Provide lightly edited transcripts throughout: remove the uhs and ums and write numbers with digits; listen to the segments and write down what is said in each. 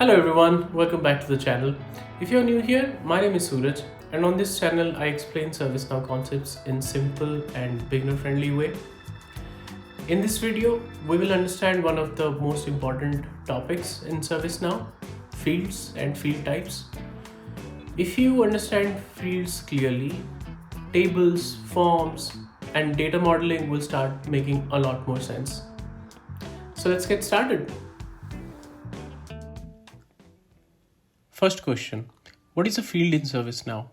Hello everyone, welcome back to the channel. If you're new here, my name is Suraj, and on this channel I explain ServiceNow concepts in simple and beginner friendly way. In this video, we will understand one of the most important topics in ServiceNow, fields and field types. If you understand fields clearly, tables, forms, and data modeling will start making a lot more sense. So let's get started. First question, what is a field in ServiceNow?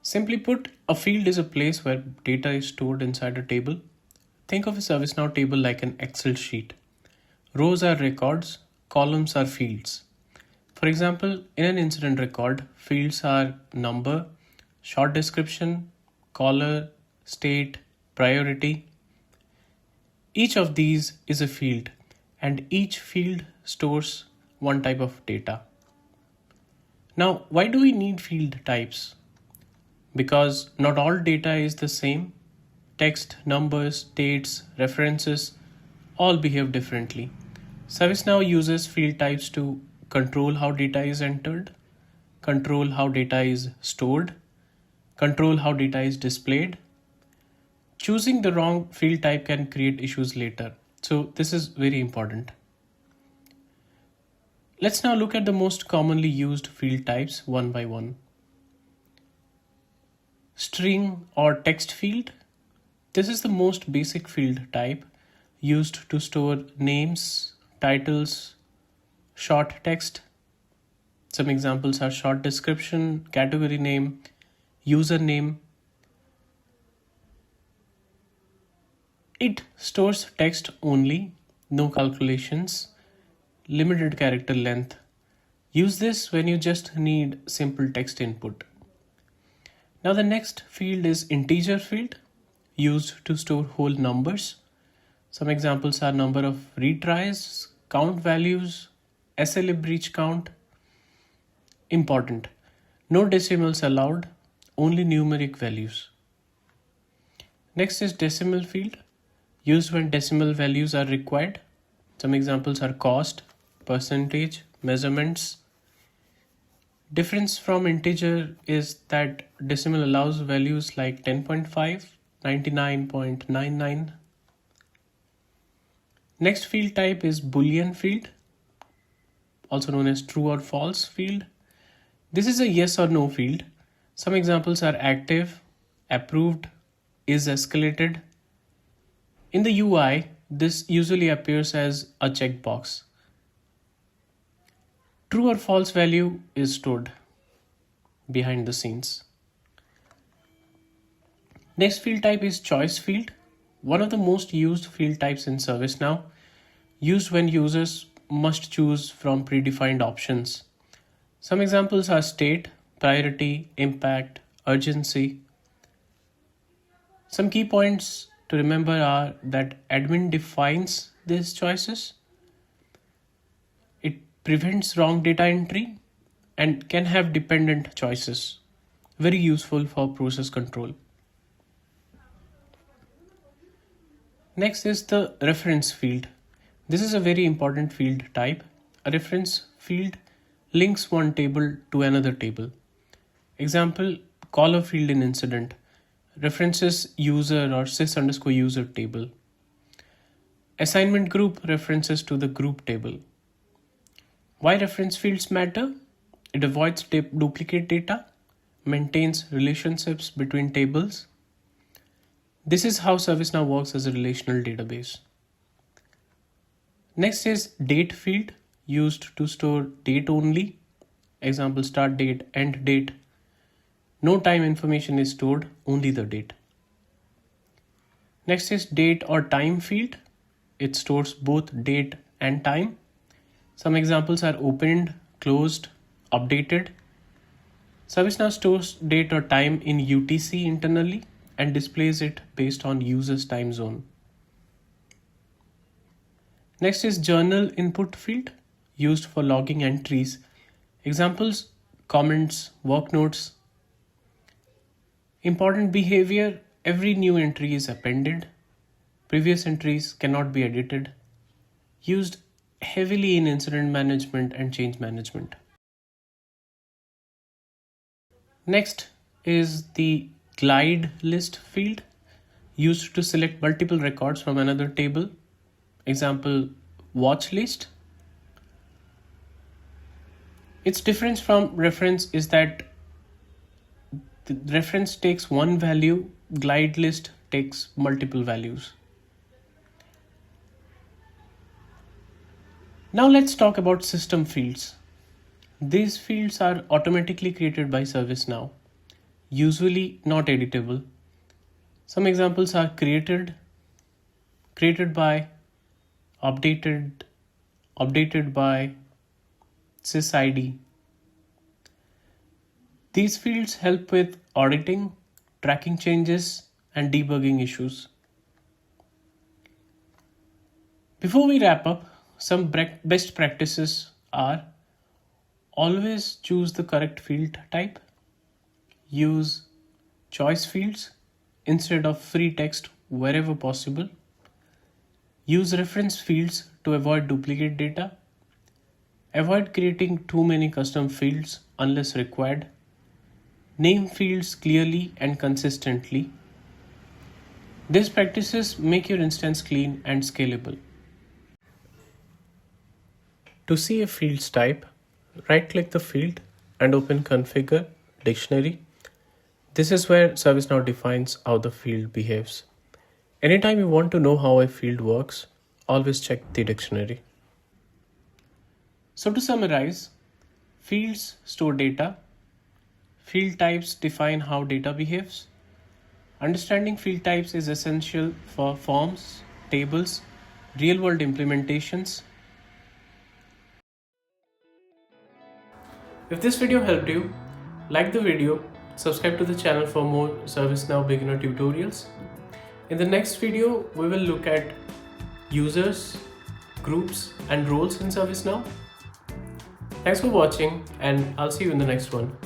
Simply put, a field is a place where data is stored inside a table. Think of a ServiceNow table like an Excel sheet. Rows are records, columns are fields. For example, in an incident record, fields are number, short description, caller, state, priority. Each of these is a field, and each field stores one type of data. Now, why do we need field types? Because not all data is the same. Text, numbers, dates, references all behave differently. ServiceNow uses field types to control how data is entered, control how data is stored, control how data is displayed. Choosing the wrong field type can create issues later. So this is very important. Let's now look at the most commonly used field types one by one. String or text field. This is the most basic field type used to store names, titles, short text. Some examples are short description, category name, username. It stores text only, no calculations, limited character length. Use this when you just need simple text input. Now the next field is integer field, used to store whole numbers. Some examples are number of retries, count values, SLA breach count. Important, no decimals allowed, only numeric values. Next is decimal field, used when decimal values are required. Some examples are cost, percentage, measurements. Difference from integer is that decimal allows values like 10.5, 99.99. Next field type is Boolean field, also known as true or false field. This is a yes or no field. Some examples are active, approved, is escalated. In the UI, this usually appears as a checkbox. True or false value is stored behind the scenes. Next field type is choice field, one of the most used field types in ServiceNow, used when users must choose from predefined options. Some examples are state, priority, impact, urgency. Some key points to remember are that admin defines these choices. It prevents wrong data entry and can have dependent choices. Very useful for process control. Next is the reference field. This is a very important field type. A reference field links one table to another table. Example, caller field in incident. References user or sys_user table. Assignment group references to the group table. Why reference fields matter? It avoids duplicate data, maintains relationships between tables. This is how ServiceNow works as a relational database. Next is date field, used to store date only. Example, start date, end date. No time information is stored, only the date. Next is date or time field. It stores both date and time. Some examples are opened, closed, updated. ServiceNow stores date or time in UTC internally and displays it based on user's time zone. Next is journal input field, used for logging entries. Examples, comments, work notes. Important behavior, every new entry is appended. Previous entries cannot be edited. Used heavily in incident management and change management. Next is the glide list field, used to select multiple records from another table. Example, watch list. Its difference from reference is that the reference takes one value, glide list takes multiple values. Now let's talk about system fields. These fields are automatically created by ServiceNow, usually not editable. Some examples are created by, updated by, sysid. These fields help with auditing, tracking changes, and debugging issues. Before we wrap up, some best practices are: always choose the correct field type, use choice fields instead of free text wherever possible, use reference fields to avoid duplicate data, avoid creating too many custom fields unless required, name fields clearly and consistently. These practices make your instance clean and scalable. To see a field's type, right-click the field and open Configure Dictionary. This is where ServiceNow defines how the field behaves. Anytime you want to know how a field works, always check the dictionary. So to summarize, fields store data, field types define how data behaves. Understanding field types is essential for forms, tables, real-world implementations. If this video helped you, like the video, subscribe to the channel for more ServiceNow beginner tutorials. In the next video, we will look at users, groups, and roles in ServiceNow. Thanks for watching, and I'll see you in the next one.